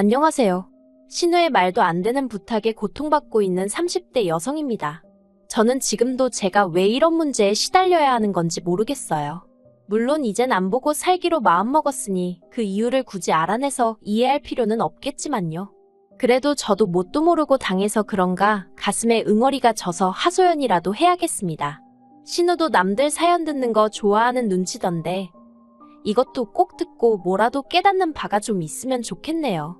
안녕하세요. 신우의 말도 안 되는 부탁에 고통받고 있는 30대 여성입니다. 저는 지금도 제가 왜 이런 문제에 시달려야 하는 건지 모르겠어요. 물론 이젠 안 보고 살기로 마음먹었으니 그 이유를 굳이 알아내서 이해할 필요는 없겠지만요. 그래도 저도 뭣도 모르고 당해서 그런가 가슴에 응어리가 져서 하소연이라도 해야겠습니다. 신우도 남들 사연 듣는 거 좋아하는 눈치던데 이것도 꼭 듣고 뭐라도 깨닫는 바가 좀 있으면 좋겠네요.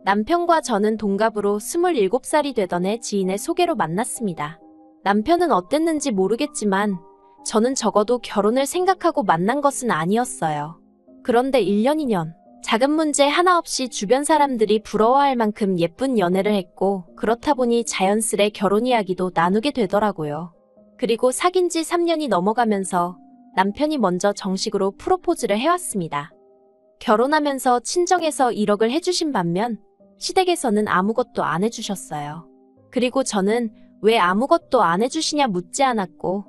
남편과 저는 동갑으로 27살이 되던 해 지인의 소개로 만났습니다. 남편은 어땠는지 모르겠지만 저는 적어도 결혼을 생각하고 만난 것은 아니었어요. 그런데 1년 2년 작은 문제 하나 없이 주변 사람들이 부러워할 만큼 예쁜 연애를 했고 그렇다 보니 자연스레 결혼 이야기도 나누게 되더라고요. 그리고 사귄 지 3년이 넘어가면서 남편이 먼저 정식으로 프로포즈를 해왔습니다. 결혼하면서 친정에서 1억을 해주신 반면 시댁에서는 아무것도 안 해주셨어요. 그리고 저는 왜 아무것도 안 해주시냐 묻지 않았고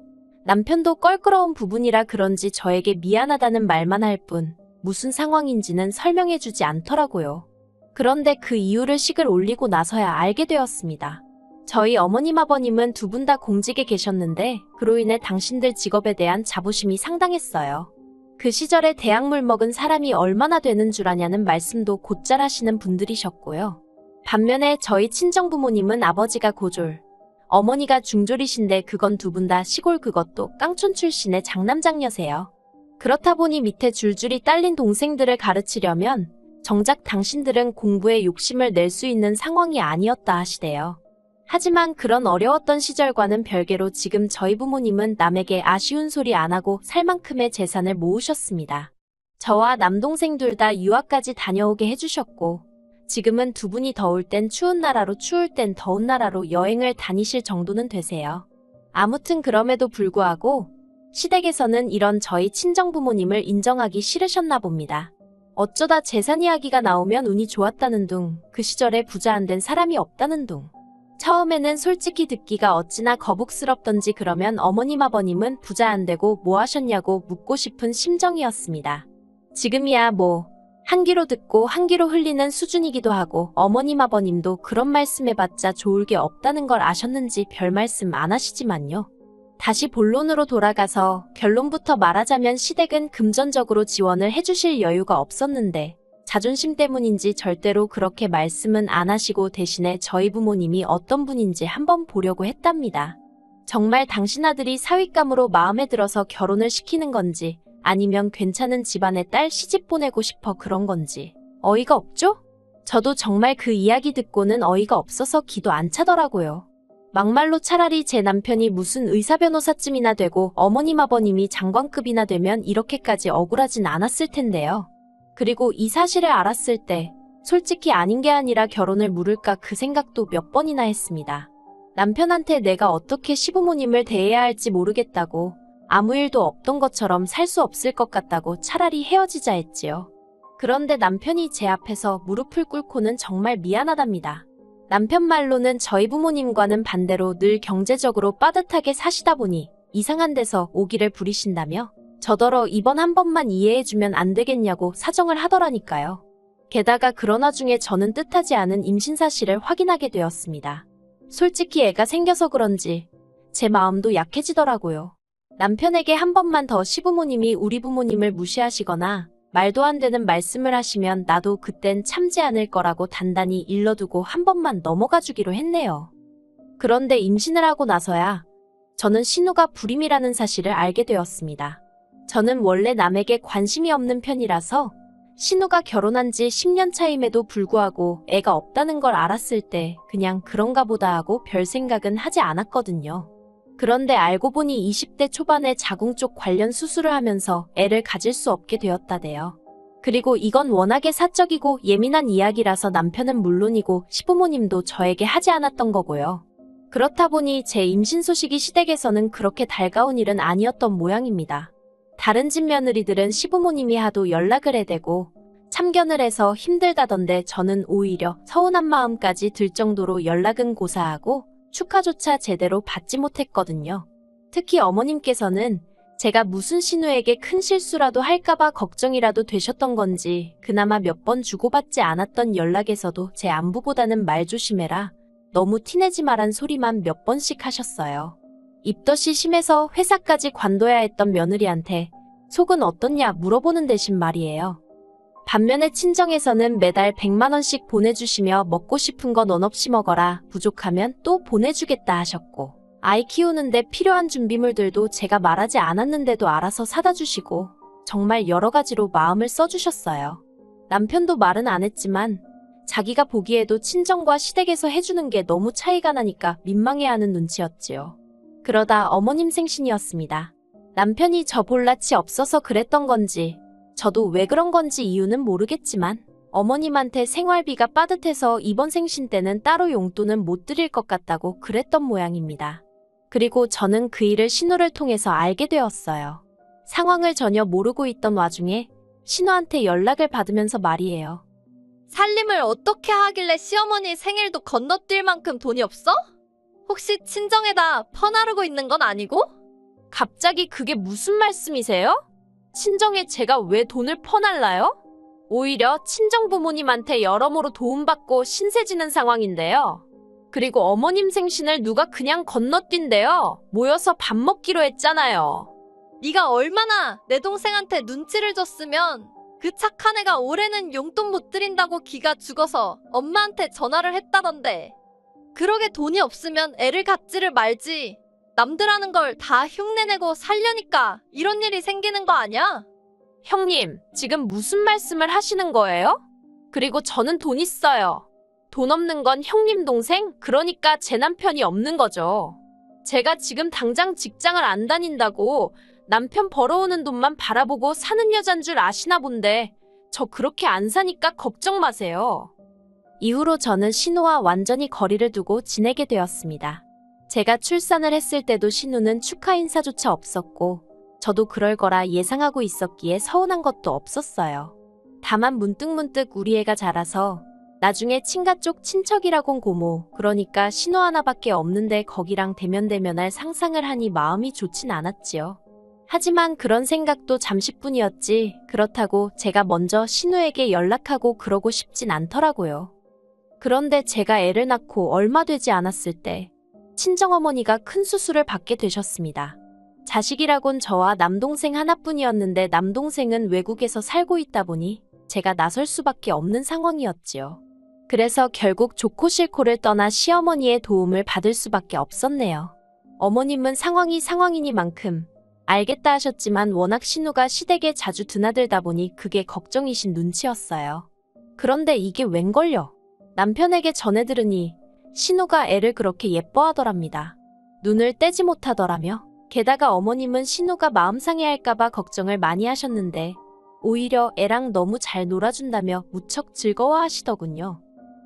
남편도 껄끄러운 부분이라 그런지 저에게 미안하다는 말만 할 뿐 무슨 상황인지는 설명해주지 않더라고요. 그런데 그 이유를 식을 올리고 나서야 알게 되었습니다. 저희 어머님 아버님은 두 분 다 공직에 계셨는데 그로 인해 당신들 직업에 대한 자부심이 상당했어요. 그 시절에 대학물 먹은 사람이 얼마나 되는 줄 아냐는 말씀도 곧잘 하시는 분들이셨고요. 반면에 저희 친정부모님은 아버지가 고졸, 어머니가 중졸이신데 그건 두 분 다 시골 그것도 깡촌 출신의 장남장녀세요. 그렇다 보니 밑에 줄줄이 딸린 동생들을 가르치려면 정작 당신들은 공부에 욕심을 낼 수 있는 상황이 아니었다 하시대요. 하지만 그런 어려웠던 시절과는 별개로 지금 저희 부모님은 남에게 아쉬운 소리 안 하고 살 만큼의 재산을 모으셨습니다. 저와 남동생 둘 다 유학까지 다녀오게 해주셨고 지금은 두 분이 더울 땐 추운 나라로 추울 땐 더운 나라로 여행을 다니실 정도는 되세요. 아무튼 그럼에도 불구하고 시댁에서는 이런 저희 친정부모님을 인정하기 싫으셨나 봅니다. 어쩌다 재산 이야기가 나오면 운이 좋았다는 둥, 그 시절에 부자 안 된 사람이 없다는 둥. 처음에는 솔직히 듣기가 어찌나 거북스럽던지 그러면 어머님 아버님은 부자 안 되고 뭐 하셨냐고 묻고 싶은 심정이었습니다. 지금이야 뭐 한 귀로 듣고 한 귀로 흘리는 수준이기도 하고 어머님 아버님도 그런 말씀해봤자 좋을 게 없다는 걸 아셨는지 별 말씀 안 하시지만요. 다시 본론으로 돌아가서 결론부터 말하자면 시댁은 금전적으로 지원을 해주실 여유가 없었는데 자존심 때문인지 절대로 그렇게 말씀은 안 하시고 대신에 저희 부모님이 어떤 분인지 한번 보려고 했답니다. 정말 당신 아들이 사윗감으로 마음에 들어서 결혼을 시키는 건지 아니면 괜찮은 집안의 딸 시집 보내고 싶어 그런 건지 어이가 없죠? 저도 정말 그 이야기 듣고는 어이가 없어서 기도 안 차더라고요. 막말로 차라리 제 남편이 무슨 의사 변호사쯤이나 되고 어머님 아버님이 장관급이나 되면 이렇게까지 억울하진 않았을 텐데요. 그리고 이 사실을 알았을 때 솔직히 아닌 게 아니라 결혼을 물을까 그 생각도 몇 번이나 했습니다. 남편한테 내가 어떻게 시부모님을 대해야 할지 모르겠다고 아무 일도 없던 것처럼 살 수 없을 것 같다고 차라리 헤어지자 했지요. 그런데 남편이 제 앞에서 무릎을 꿇고는 정말 미안하답니다. 남편 말로는 저희 부모님과는 반대로 늘 경제적으로 빠듯하게 사시다 보니 이상한 데서 오기를 부리신다며 저더러 이번 한 번만 이해해주면 안 되겠냐고 사정을 하더라니까요. 게다가 그런 와중에 저는 뜻하지 않은 임신 사실을 확인하게 되었습니다. 솔직히 애가 생겨서 그런지 제 마음도 약해지더라고요. 남편에게 한 번만 더 시부모님이 우리 부모님을 무시하시거나 말도 안 되는 말씀을 하시면 나도 그땐 참지 않을 거라고 단단히 일러두고 한 번만 넘어가 주기로 했네요. 그런데 임신을 하고 나서야 저는 신우가 불임이라는 사실을 알게 되었습니다. 저는 원래 남에게 관심이 없는 편이라서 신우가 결혼한 지 10년 차임에도 불구하고 애가 없다는 걸 알았을 때 그냥 그런가 보다 하고 별 생각은 하지 않았거든요. 그런데 알고 보니 20대 초반에 자궁 쪽 관련 수술을 하면서 애를 가질 수 없게 되었다대요. 그리고 이건 워낙에 사적이고 예민한 이야기라서 남편은 물론이고 시부모님도 저에게 하지 않았던 거고요. 그렇다 보니 제 임신 소식이 시댁에서는 그렇게 달가운 일은 아니었던 모양입니다. 다른 집 며느리들은 시부모님이 하도 연락을 해대고 참견을 해서 힘들다던데 저는 오히려 서운한 마음까지 들 정도로 연락은 고사하고 축하조차 제대로 받지 못했거든요. 특히 어머님께서는 제가 무슨 신우에게 큰 실수라도 할까봐 걱정이라도 되셨던 건지 그나마 몇 번 주고받지 않았던 연락에서도 제 안부보다는 말 조심해라, 너무 티내지 마란 소리만 몇 번씩 하셨어요. 입덧이 심해서 회사까지 관둬야 했던 며느리한테 속은 어떻냐 물어보는 대신 말이에요. 반면에 친정에서는 매달 100만 원씩 보내주시며 먹고 싶은 거 넌 없이 먹어라, 부족하면 또 보내주겠다 하셨고, 아이 키우는데 필요한 준비물들도 제가 말하지 않았는데도 알아서 사다 주시고 정말 여러 가지로 마음을 써주셨어요. 남편도 말은 안 했지만 자기가 보기에도 친정과 시댁에서 해주는 게 너무 차이가 나니까 민망해하는 눈치였지요. 그러다 어머님 생신이었습니다. 남편이 저 볼 낯이 없어서 그랬던 건지 저도 왜 그런 건지 이유는 모르겠지만 어머님한테 생활비가 빠듯해서 이번 생신 때는 따로 용돈은 못 드릴 것 같다고 그랬던 모양입니다. 그리고 저는 그 일을 신우를 통해서 알게 되었어요. 상황을 전혀 모르고 있던 와중에 신우한테 연락을 받으면서 말이에요. 살림을 어떻게 하길래 시어머니 생일도 건너뛸 만큼 돈이 없어? 혹시 친정에다 퍼나르고 있는 건 아니고? 갑자기 그게 무슨 말씀이세요? 친정에 제가 왜 돈을 퍼날라요? 오히려 친정 부모님한테 여러모로 도움받고 신세 지는 상황인데요. 그리고 어머님 생신을 누가 그냥 건너뛴대요. 모여서 밥 먹기로 했잖아요. 네가 얼마나 내 동생한테 눈치를 줬으면 그 착한 애가 올해는 용돈 못 드린다고 기가 죽어서 엄마한테 전화를 했다던데. 그러게 돈이 없으면 애를 갖지를 말지. 남들 하는 걸 다 흉내내고 살려니까 이런 일이 생기는 거 아니야? 형님, 지금 무슨 말씀을 하시는 거예요? 그리고 저는 돈 있어요. 돈 없는 건 형님 동생, 그러니까 제 남편이 없는 거죠. 제가 지금 당장 직장을 안 다닌다고 남편 벌어오는 돈만 바라보고 사는 여잔 줄 아시나 본데 저 그렇게 안 사니까 걱정 마세요. 이후로 저는 신우와 완전히 거리를 두고 지내게 되었습니다. 제가 출산을 했을 때도 신우는 축하 인사조차 없었고 저도 그럴 거라 예상하고 있었기에 서운한 것도 없었어요. 다만 문득문득 우리 애가 자라서 나중에 친가 쪽 친척이라곤 고모, 그러니까 신우 하나밖에 없는데 거기랑 대면대면할 상상을 하니 마음이 좋진 않았지요. 하지만 그런 생각도 잠시뿐이었지 그렇다고 제가 먼저 신우에게 연락하고 그러고 싶진 않더라고요. 그런데 제가 애를 낳고 얼마 되지 않았을 때 친정어머니가 큰 수술을 받게 되셨습니다. 자식이라곤 저와 남동생 하나뿐이었는데 남동생은 외국에서 살고 있다 보니 제가 나설 수밖에 없는 상황이었지요. 그래서 결국 좋고 싫고를 떠나 시어머니의 도움을 받을 수밖에 없었네요. 어머님은 상황이 상황이니만큼 알겠다 하셨지만 워낙 신우가 시댁에 자주 드나들다 보니 그게 걱정이신 눈치였어요. 그런데 이게 웬걸요? 남편에게 전해 들으니 신우가 애를 그렇게 예뻐하더랍니다. 눈을 떼지 못하더라며. 게다가 어머님은 신우가 마음 상해할까봐 걱정을 많이 하셨는데 오히려 애랑 너무 잘 놀아준다며 무척 즐거워하시더군요.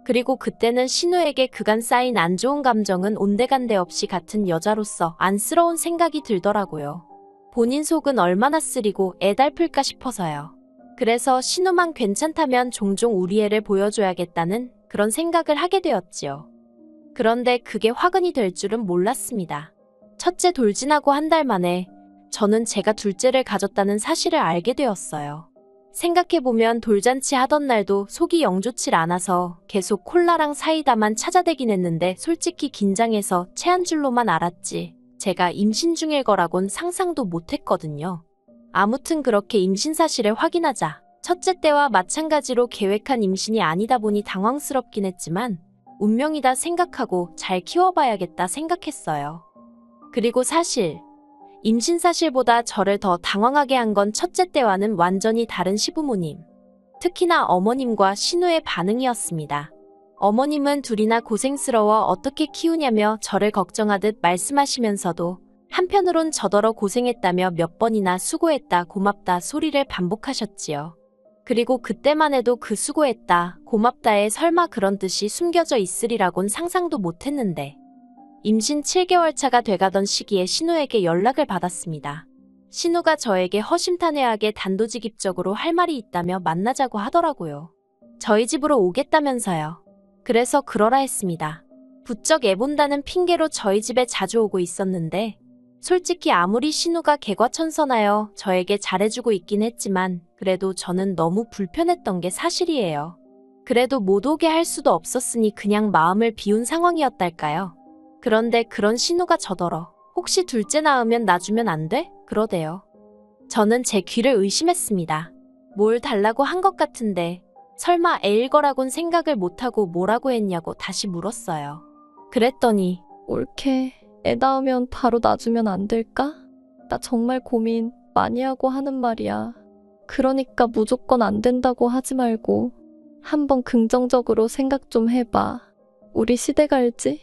그리고 그때는 신우에게 그간 쌓인 안 좋은 감정은 온데간데 없이 같은 여자로서 안쓰러운 생각이 들더라고요. 본인 속은 얼마나 쓰리고 애달플까 싶어서요. 그래서 신우만 괜찮다면 종종 우리 애를 보여줘야겠다는 그런 생각을 하게 되었지요. 그런데 그게 화근이 될 줄은 몰랐습니다. 첫째 돌진하고 한 달 만에 저는 제가 둘째를 가졌다는 사실을 알게 되었어요. 생각해보면 돌잔치 하던 날도 속이 영 좋질 않아서 계속 콜라랑 사이다만 찾아대긴 했는데 솔직히 긴장해서 체한 줄로만 알았지 제가 임신 중일 거라곤 상상도 못했거든요. 아무튼 그렇게 임신 사실을 확인하자 첫째 때와 마찬가지로 계획한 임신이 아니다 보니 당황스럽긴 했지만 운명이다 생각하고 잘 키워봐야겠다 생각했어요. 그리고 사실 임신 사실보다 저를 더 당황하게 한 건 첫째 때와는 완전히 다른 시부모님, 특히나 어머님과 신우의 반응이었습니다. 어머님은 둘이나 고생스러워 어떻게 키우냐며 저를 걱정하듯 말씀하시면서도 한편으론 저더러 고생했다며 몇 번이나 수고했다 고맙다 소리를 반복하셨지요. 그리고 그때만 해도 그 수고했다 고맙다에 설마 그런 뜻이 숨겨져 있으리라곤 상상도 못했는데 임신 7개월 차가 돼가던 시기에 신우에게 연락을 받았습니다. 신우가 저에게 허심탄회하게 단도직입적으로 할 말이 있다며 만나자고 하더라고요. 저희 집으로 오겠다면서요. 그래서 그러라 했습니다. 부쩍 애 본다는 핑계로 저희 집에 자주 오고 있었는데 솔직히 아무리 신우가 개과천선하여 저에게 잘해주고 있긴 했지만 그래도 저는 너무 불편했던 게 사실이에요. 그래도 못 오게 할 수도 없었으니 그냥 마음을 비운 상황이었달까요. 그런데 그런 신우가 저더러 혹시 둘째 낳으면 놔주면 안 돼? 그러대요. 저는 제 귀를 의심했습니다. 뭘 달라고 한 것 같은데 설마 애일 거라곤 생각을 못하고 뭐라고 했냐고 다시 물었어요. 그랬더니 옳게 애 낳으면 바로 놔주면 안 될까? 나 정말 고민 많이 하고 하는 말이야. 그러니까 무조건 안 된다고 하지 말고 한번 긍정적으로 생각 좀 해봐. 우리 시댁 알지?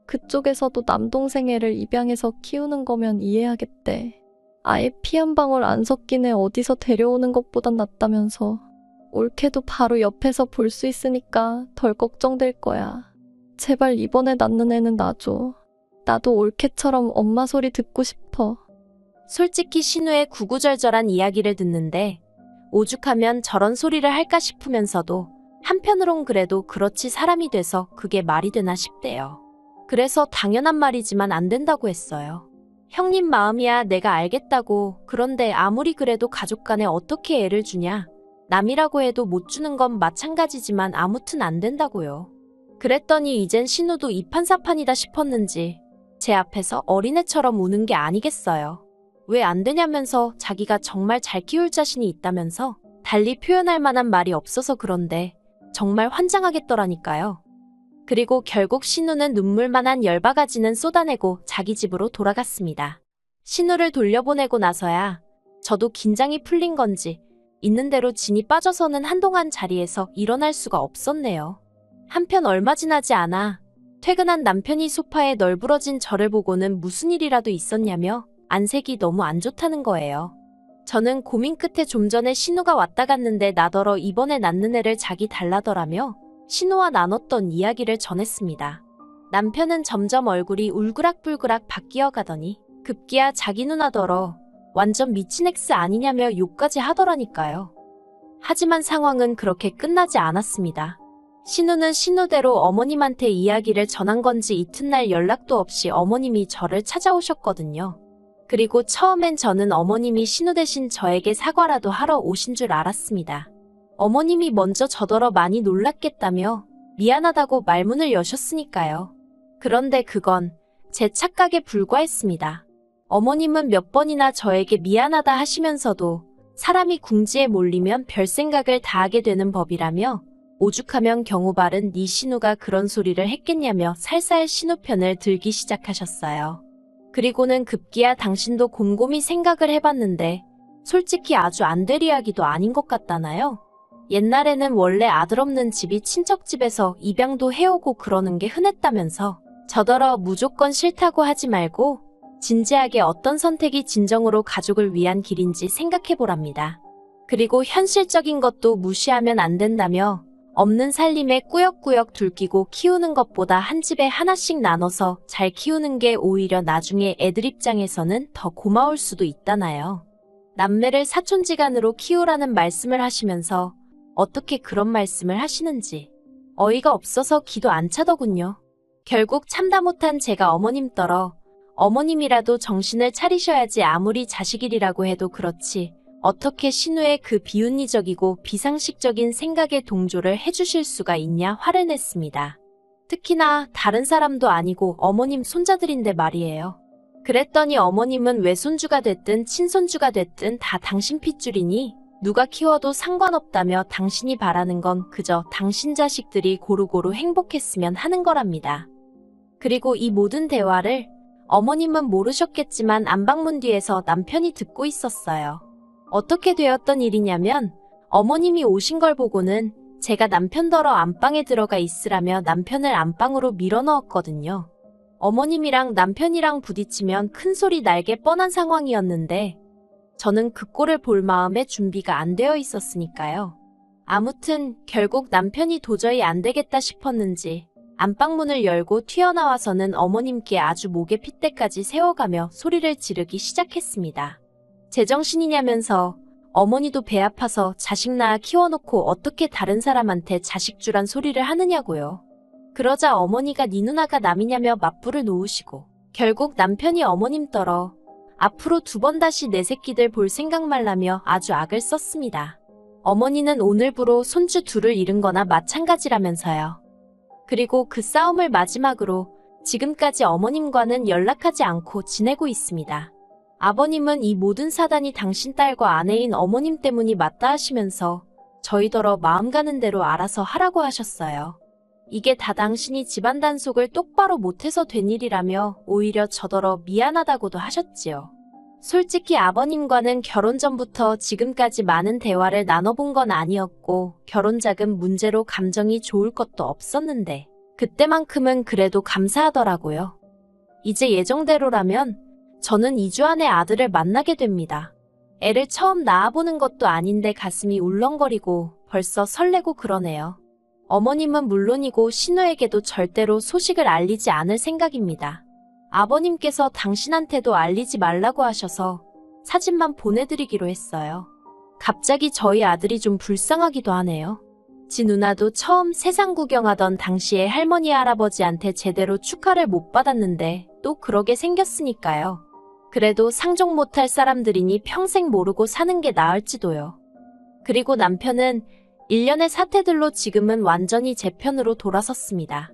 그쪽에서도 남동생 애를 입양해서 키우는 거면 이해하겠대. 아예 피 한 방울 안 섞인 애 어디서 데려오는 것보단 낫다면서. 옳게도 바로 옆에서 볼 수 있으니까 덜 걱정될 거야. 제발 이번에 낳는 애는 놔줘. 나도 옳게처럼 엄마 소리 듣고 싶어. 솔직히 신우의 구구절절한 이야기를 듣는데 오죽하면 저런 소리를 할까 싶으면서도 한편으론 그래도 그렇지 사람이 돼서 그게 말이 되나 싶대요. 그래서 당연한 말이지만 안 된다고 했어요. 형님 마음이야 내가 알겠다고. 그런데 아무리 그래도 가족 간에 어떻게 애를 주냐. 남이라고 해도 못 주는 건 마찬가지지만 아무튼 안 된다고요. 그랬더니 이젠 신우도 이판사판이다 싶었는지 제 앞에서 어린애처럼 우는 게 아니겠어요. 왜 안 되냐면서 자기가 정말 잘 키울 자신이 있다면서 달리 표현할 만한 말이 없어서 그런데 정말 환장하겠더라니까요. 그리고 결국 신우는 눈물만한 10바가지는 쏟아내고 자기 집으로 돌아갔습니다. 신우를 돌려보내고 나서야 저도 긴장이 풀린 건지 있는 대로 진이 빠져서는 한동안 자리에서 일어날 수가 없었네요. 한편 얼마 지나지 않아 퇴근한 남편이 소파에 널브러진 저를 보고는 무슨 일이라도 있었냐며 안색이 너무 안 좋다는 거예요. 저는 고민 끝에 좀 전에 신우가 왔다 갔는데 나더러 이번에 낳는 애를 자기 달라더라며 신우와 나눴던 이야기를 전했습니다. 남편은 점점 얼굴이 울그락불그락 바뀌어 가더니 급기야 자기 누나더러 완전 미친 엑스 아니냐며 욕까지 하더라니까요. 하지만 상황은 그렇게 끝나지 않았습니다. 신우는 신우대로 어머님한테 이야기를 전한 건지 이튿날 연락도 없이 어머님이 저를 찾아오셨거든요. 그리고 처음엔 저는 어머님이 신우 대신 저에게 사과라도 하러 오신 줄 알았습니다. 어머님이 먼저 저더러 많이 놀랐겠다며 미안하다고 말문을 여셨으니까요. 그런데 그건 제 착각에 불과했습니다. 어머님은 몇 번이나 저에게 미안하다 하시면서도 사람이 궁지에 몰리면 별 생각을 다 하게 되는 법이라며 오죽하면 경우 바른 네 신우가 그런 소리를 했겠냐며 살살 신우 편을 들기 시작하셨어요. 그리고는 급기야 당신도 곰곰이 생각을 해봤는데 솔직히 아주 안 될 이야기도 아닌 것 같다나요? 옛날에는 원래 아들 없는 집이 친척집에서 입양도 해오고 그러는 게 흔했다면서 저더러 무조건 싫다고 하지 말고 진지하게 어떤 선택이 진정으로 가족을 위한 길인지 생각해보랍니다. 그리고 현실적인 것도 무시하면 안 된다며 없는 살림에 꾸역꾸역 둘끼고 키우는 것보다 한 집에 하나씩 나눠서 잘 키우는 게 오히려 나중에 애들 입장에서는 더 고마울 수도 있다나요. 남매를 사촌지간으로 키우라는 말씀을 하시면서 어떻게 그런 말씀을 하시는지 어이가 없어서 기도 안 차더군요. 결국 참다 못한 제가 어머님 떨어 어머님이라도 정신을 차리셔야지 아무리 자식이라고 해도 그렇지 어떻게 신우의 그 비윤리적이고 비상식적인 생각에 동조를 해주실 수가 있냐 화를 냈습니다. 특히나 다른 사람도 아니고 어머님 손자들인데 말이에요. 그랬더니 어머님은 외손주가 됐든 친손주가 됐든 다 당신 핏줄이니 누가 키워도 상관없다며 당신이 바라는 건 그저 당신 자식들이 고루고루 행복했으면 하는 거랍니다. 그리고 이 모든 대화를 어머님은 모르셨겠지만 안방문 뒤에서 남편이 듣고 있었어요. 어떻게 되었던 일이냐면 어머님이 오신 걸 보고는 제가 남편더러 안방에 들어가 있으라며 남편을 안방으로 밀어넣었거든요. 어머님이랑 남편이랑 부딪히면 큰 소리 날게 뻔한 상황이었는데 저는 그 꼴을 볼 마음의 준비가 안 되어 있었으니까요. 아무튼 결국 남편이 도저히 안 되겠다 싶었는지 안방문을 열고 튀어나와서는 어머님께 아주 목에 핏대까지 세워가며 소리를 지르기 시작했습니다. 제정신이냐면서 어머니도 배 아파서 자식 낳아 키워놓고 어떻게 다른 사람한테 자식 주란 소리를 하느냐고요. 그러자 어머니가 네 누나가 남이냐며 맞불을 놓으시고 결국 남편이 어머님 떨어 앞으로 2번 다시 내 새끼들 볼 생각 말라며 아주 악을 썼습니다. 어머니는 오늘부로 손주 둘을 잃은 거나 마찬가지라면서요. 그리고 그 싸움을 마지막으로 지금까지 어머님과는 연락하지 않고 지내고 있습니다. 아버님은 이 모든 사단이 당신 딸과 아내인 어머님 때문이 맞다 하시면서 저희더러 마음 가는 대로 알아서 하라고 하셨어요. 이게 다 당신이 집안 단속을 똑바로 못해서 된 일이라며 오히려 저더러 미안하다고도 하셨지요. 솔직히 아버님과는 결혼 전부터 지금까지 많은 대화를 나눠본 건 아니었고 결혼 자금 문제로 감정이 좋을 것도 없었는데 그때만큼은 그래도 감사하더라고요. 이제 예정대로라면 저는 2주 안에 아들을 만나게 됩니다. 애를 처음 낳아보는 것도 아닌데 가슴이 울렁거리고 벌써 설레고 그러네요. 어머님은 물론이고 신우에게도 절대로 소식을 알리지 않을 생각입니다. 아버님께서 당신한테도 알리지 말라고 하셔서 사진만 보내드리기로 했어요. 갑자기 저희 아들이 좀 불쌍하기도 하네요. 지 누나도 처음 세상 구경하던 당시에 할머니 할아버지한테 제대로 축하를 못 받았는데 또 그러게 생겼으니까요. 그래도 상종 못할 사람들이니 평생 모르고 사는 게 나을지도요. 그리고 남편은 일련의 사태들로 지금은 완전히 제 편으로 돌아섰습니다.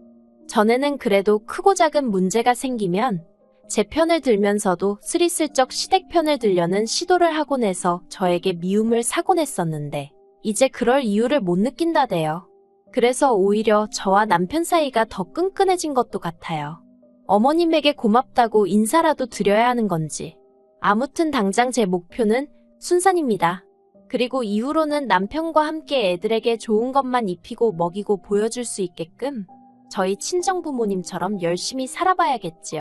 전에는 그래도 크고 작은 문제가 생기면 제 편을 들면서도 스리슬쩍 시댁 편을 들려는 시도를 하곤 해서 저에게 미움을 사곤 했었는데 이제 그럴 이유를 못 느낀다대요. 그래서 오히려 저와 남편 사이가 더 끈끈해진 것도 같아요. 어머님에게 고맙다고 인사라도 드려야 하는 건지. 아무튼 당장 제 목표는 순산입니다. 그리고 이후로는 남편과 함께 애들에게 좋은 것만 입히고 먹이고 보여줄 수 있게끔 저희 친정부모님처럼 열심히 살아봐야겠지요.